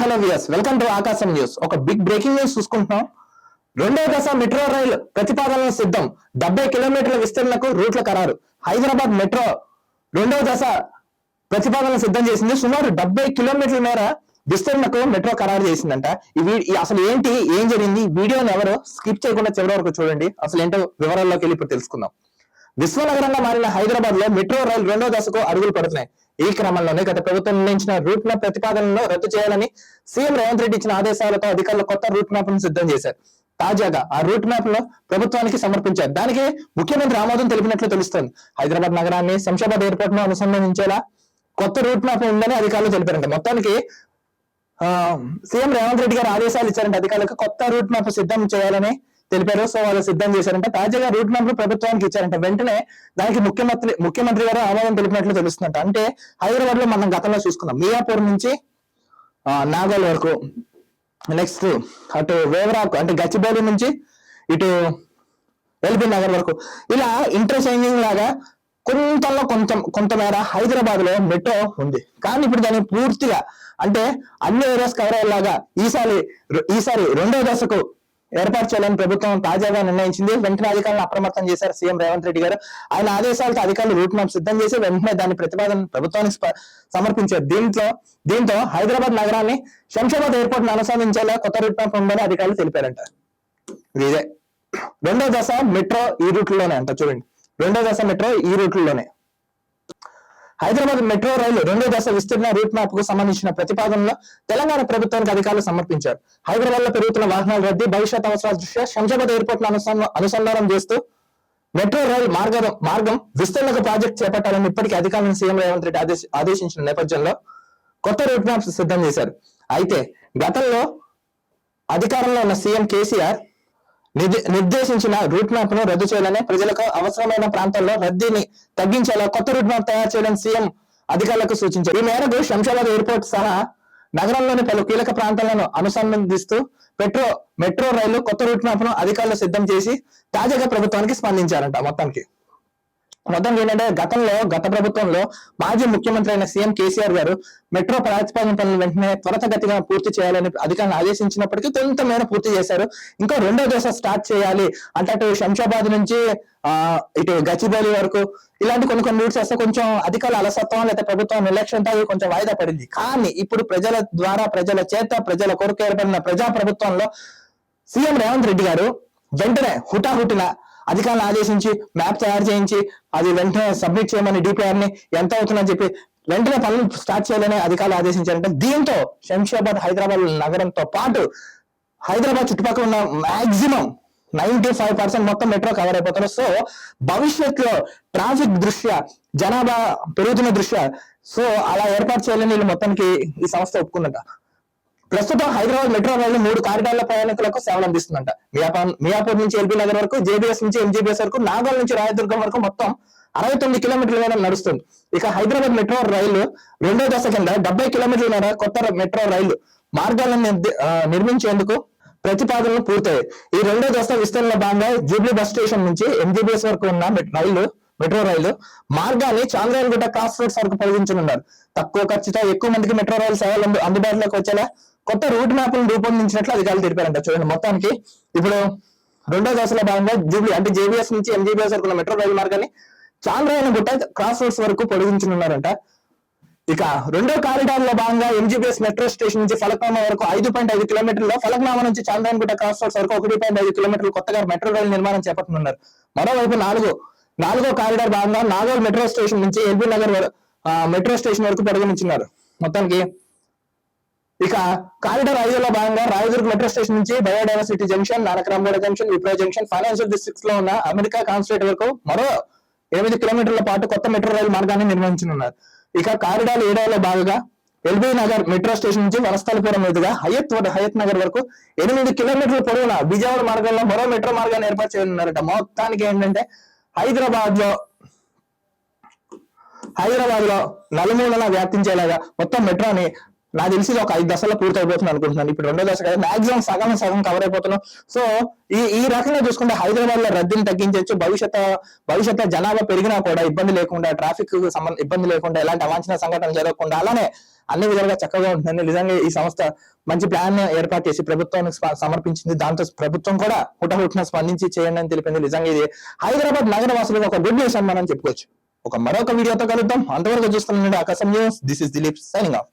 Hello viewers, welcome to ఆకాశం news. ఒక big breaking news చూసుకుంటున్నాం. రెండవ దశ మెట్రో రైలు ప్రతిపాదనలు సిద్ధం. 70 కిలోమీటర్ల విస్తరణకు రూట్ల ఖరారు. హైదరాబాద్ మెట్రో రెండవ దశ ప్రతిపాదనలు సిద్ధం చేసింది. సుమారు 70 కిలోమీటర్ల మేర విస్తరణకు మెట్రో ఖరారు చేసిందంట. అసలు ఏం జరిగింది? వీడియోని ఎవరు స్కిప్ చేయకుండా చివరి వరకు చూడండి. అసలు ఏంటో వివరాల్లోకి వెళ్ళి ఇప్పుడు తెలుసుకుందాం. విశ్వనగరంగా మారిన హైదరాబాద్ లో మెట్రో రైలు రెండో దశకు అడుగులు పడుతున్నాయి. ఈ క్రమంలోనే గత ప్రభుత్వం నిర్ణయించిన రూట్ మ్యాప్ ప్రతిపాదనలో రద్దు చేయాలని సీఎం రేవంత్ రెడ్డి ఇచ్చిన ఆదేశాలతో అధికారులు కొత్త రూట్ మ్యాప్ ను సిద్ధం చేశారు. తాజాగా ఆ రూట్ మ్యాప్ లో ప్రభుత్వానికి సమర్పించారు. దానికి ముఖ్యమంత్రి ఆమోదం తెలిపినట్లు తెలుస్తోంది. హైదరాబాద్ నగరాన్ని శంషాబాద్ ఎయిర్పోర్ట్ ను అనుసంధానించేలా కొత్త రూట్ మ్యాప్ ఉందని అధికారులు తెలిపారంట. మొత్తానికి సీఎం రేవంత్ రెడ్డి గారు ఆదేశాలు ఇచ్చారంటే అధికారులకు కొత్త రూట్ మ్యాప్ సిద్ధం చేయాలని తెలిపారు. సో వాళ్ళు సిద్ధం చేశారంటే తాజాగా రూట్ మ్యాప్ ప్రభుత్వానికి ఇచ్చారంటే వెంటనే దానికి ముఖ్యమంత్రి గారు ఆమోదం తెలిపినట్లు తెలుస్తుందంట. అంటే హైదరాబాద్ లో మనం గతంలో చూసుకున్నాం, మియాపూర్ నుంచి నాగోల్ వరకు, నెక్స్ట్ అటు వేవరాకు అంటే గచ్చిబౌలి నుంచి ఇటు ఎల్బీ నగర్ వరకు, ఇలా ఇంటర్చేంజింగ్ లాగా కొంతమేర హైదరాబాద్ లో మెట్రో ఉంది. కానీ ఇప్పుడు దాన్ని పూర్తిగా అంటే అన్ని ఏరియాస్ కవర్ అయ్యేలాగా ఈసారి రెండో దశకు ఏర్పాటు చేయాలని ప్రభుత్వం తాజాగా నిర్ణయించింది. వెంటనే అధికారులను అప్రమత్తం చేశారు సీఎం రేవంత్ రెడ్డి గారు. ఆయన ఆదేశాలతో అధికారులు రూట్ మ్యాప్ సిద్ధం చేసి వెంటనే దాని ప్రతిపాదన ప్రభుత్వానికి సమర్పించారు. దీంతో హైదరాబాద్ నగరాన్ని శంషాబాద్ ఎయిర్పోర్ట్ ను అనుసంధానించేలా కొత్త రూట్ మ్యాప్ ఉందని అధికారులు తెలిపారంట. ఇదే రెండో దశ మెట్రో ఈ రూట్లోనే అంట. చూడండి, రెండో దశ మెట్రో ఈ రూట్లోనే. హైదరాబాద్ మెట్రో రైలు రెండో దశ విస్తరణ రూట్ మ్యాప్ కు సంబంధించిన ప్రతిపాదనలో తెలంగాణ ప్రభుత్వానికి అధికారులు సమర్పించారు. హైదరాబాద్ లో పెరుగుతున్న వాహనాల రద్దీ, భవిష్యత్ అవసరాల దృష్ట్యా శంషాబాద్ ఎయిర్పోర్ట్ ను అనుసంధానం చేస్తూ మెట్రో రైలు మార్గం విస్తరణకు ప్రాజెక్ట్ చేపట్టాలని ఇప్పటికీ అధికారులను సీఎం రేవంత్ రెడ్డి ఆదేశించిన నేపథ్యంలో కొత్త రూట్ మ్యాప్స్ సిద్ధం చేశారు. అయితే గతంలో అధికారంలో ఉన్న సీఎం కేసీఆర్ నిర్దేశించిన రూట్ మ్యాప్ ను రద్దు చేయాలని, ప్రజలకు అవసరమైన ప్రాంతాల్లో రద్దీని తగ్గించేలా కొత్త రూట్ మ్యాప్ తయారు చేయాలని సీఎం అధికారులకు సూచించారు. ఈ మేరకు శంషాబాద్ ఎయిర్పోర్ట్ సహా నగరంలోని పలు కీలక ప్రాంతాలను అనుసంధానిస్తూ మెట్రో రైలు కొత్త రూట్ మ్యాప్ ను అధికారులు సిద్ధం చేసి తాజాగా ప్రభుత్వానికి స్పందించారంట. మొత్తం ఏంటంటే గత ప్రభుత్వంలో మాజీ ముఖ్యమంత్రి అయిన సీఎం కేసీఆర్ గారు మెట్రో ప్రతిపాదన పనులు వెంటనే త్వరితగతిగా పూర్తి చేయాలని అధికారులను ఆదేశించినప్పటికీ కొంతమేర పూర్తి చేశారు. ఇంకా రెండో దశ స్టార్ట్ చేయాలి అంటే అటు శంషాబాద్ నుంచి ఇటు గచ్చిబౌలి వరకు ఇలాంటి కొన్ని రూట్స్ వస్తే కొంచెం అధికారుల అలసత్వం లేదా ప్రభుత్వం నిర్లక్ష్యంతో కొంచెం వాయిదా పడింది. కానీ ఇప్పుడు ప్రజల ద్వారా ప్రజల చేత ప్రజల కొరకు ఏర్పడిన ప్రజా ప్రభుత్వంలో సీఎం రేవంత్ రెడ్డి గారు వెంటనే హుటాహుటిన అధికారులను ఆదేశించి మ్యాప్ తయారు చేయించి అది వెంటనే సబ్మిట్ చేయమని డిపిఆర్ ని ఎంత అవుతుందని చెప్పి వెంటనే పనులు స్టార్ట్ చేయాలని అధికారులు ఆదేశించారంటే దీంతో శంషాబాద్ హైదరాబాద్ నగరంతో పాటు హైదరాబాద్ చుట్టుపక్కల ఉన్న మాక్సిమం 95% మొత్తం మెట్రో కవర్ అయిపోతారు. సో భవిష్యత్తులో ట్రాఫిక్ దృష్ట్యా, జనాభా పెరుగుతున్న దృష్ట్యా సో అలా ఏర్పాటు చేయాలని వీళ్ళు మొత్తానికి ఈ సంస్థ ఒప్పుకుందట. ప్రస్తుతం హైదరాబాద్ మెట్రో రైలు 3 కారిడార్ల ప్రయాణికులకు సేవలు అందిస్తుందంట. మియాపూర్ నుంచి ఎల్బీ నగర్ వరకు, జేబీఎస్ నుంచి ఎంజీబీఎస్ వరకు, నాగోల్ నుంచి రాయదుర్గం వరకు మొత్తం 69 కిలోమీటర్ల మేర నడుస్తుంది. ఇక హైదరాబాద్ మెట్రో రైలు రెండో దశ కింద 70 కిలోమీటర్ల మేర కొత్త మెట్రో రైలు మార్గాలను నిర్మించేందుకు ప్రతిపాదనలు పూర్తయ్యాయి. ఈ రెండో దశ విస్తరణలో భాగంగా జూబ్లీ బస్ స్టేషన్ నుంచి ఎంజీబీఎస్ వరకు ఉన్న మెట్రో రైలు మార్గాన్ని చాంద్రాయణగుట్ట క్రాస్ రోడ్స్ వరకు పొడిగించనున్నారు. తక్కువ ఖర్చుతో ఎక్కువ మందికి మెట్రో రైలు సేవలు అందుబాటులోకి వచ్చేలా కొత్త రూట్ మ్యాప్లను రూపొందించినట్లు అధికారులు తెలిపారంట. చూడండి, మొత్తానికి ఇప్పుడు రెండో దశలో భాగంగా జూబ్లీ అంటే జేబీఎస్ నుంచి ఎంజీబీఎస్ వరకు ఉన్న మెట్రో రైలు మార్గాన్ని చాంద్రాయణగుట్ట క్రాస్ రోడ్స్ వరకు పొడిగించనున్నారంట. ఇక రెండో కారిడార్ లో భాగంగా ఎంజీబీఎస్ మెట్రో స్టేషన్ నుంచి ఫలక్నామా వరకు 5.5 కిలోమీటర్లు, ఫలక్నామా నుంచి చాంద్రాయణగుట్ట క్రాస్ రోడ్స్ వరకు 1.5 కిలోమీటర్లు కొత్తగా మెట్రో రైలు నిర్మాణం చేపట్టనున్నారు. మరోవైపు నాలుగో కారిడార్ భాగంగా నాగోల్ మెట్రో స్టేషన్ నుంచి ఎల్బీ నగర్ మెట్రో స్టేషన్ వరకు పొడిగించున్నారు. మొత్తానికి ఇక కారిడార్ 5లో భాగంగా రాయదుర్గ్ మెట్రో స్టేషన్ నుంచి biodiversity junction, Nanakramguda junction, Wipro junction, financial districts లో ఉన్న అమెరికా కాన్సులేట్ వరకు మరో 8 కిలోమీటర్ల పాటు కొత్త మెట్రో రైలు మార్గాన్ని నిర్వహించనున్నారు. ఇక కారిడార్ 7లో భాగంగా ఎల్బీ నగర్ మెట్రో స్టేషన్ నుంచి వనస్థలిపురం మీదుగా హయత్ నగర్ వరకు 8 కిలోమీటర్ల పొడవున విజయవాడ మార్గంలో మరో మెట్రో మార్గాన్ని ఏర్పాటు చేయనున్నారట. మొత్తానికి ఏంటంటే హైదరాబాద్ లో నలుమూలలా వ్యాప్తించేలాగా మొత్తం మెట్రోని నాకు తెలిసి ఇది ఒక 5 దశలో పూర్తి అయిపోతుంది అనుకుంటున్నాను. ఇప్పుడు రెండో దశ కదా, మాక్సిమం సగం కవర్ అయిపోతున్నాం. సో ఈ రకంగా చూసుకుంటే హైదరాబాద్ లో రద్దీని తగ్గించవచ్చు. భవిష్యత్తు జనాభా పెరిగినా కూడా ఇబ్బంది లేకుండా, ట్రాఫిక్ ఇబ్బంది లేకుండా, ఎలాంటి అవాంఛనీయ సంఘటనలు జరగకుండా, అలానే అన్ని విధాలుగా చక్కగా ఉంటుందని నిజంగా ఈ సంస్థ మంచి ప్లాన్ ఏర్పాటు చేసి ప్రభుత్వానికి సమర్పించింది. దాంతో ప్రభుత్వం కూడా హుటహుటిన స్పందించి చేయండి అని తెలిపింది. నిజంగా ఇది హైదరాబాద్ నగర వాసులకు ఒక గుడ్ న్యూస్ అని మనం చెప్పుకోవచ్చు. మరొక వీడియోతో కలుద్దాం. అంతవరకు చూస్తున్నానండి ఆకాశం news. This is Dilip signing off.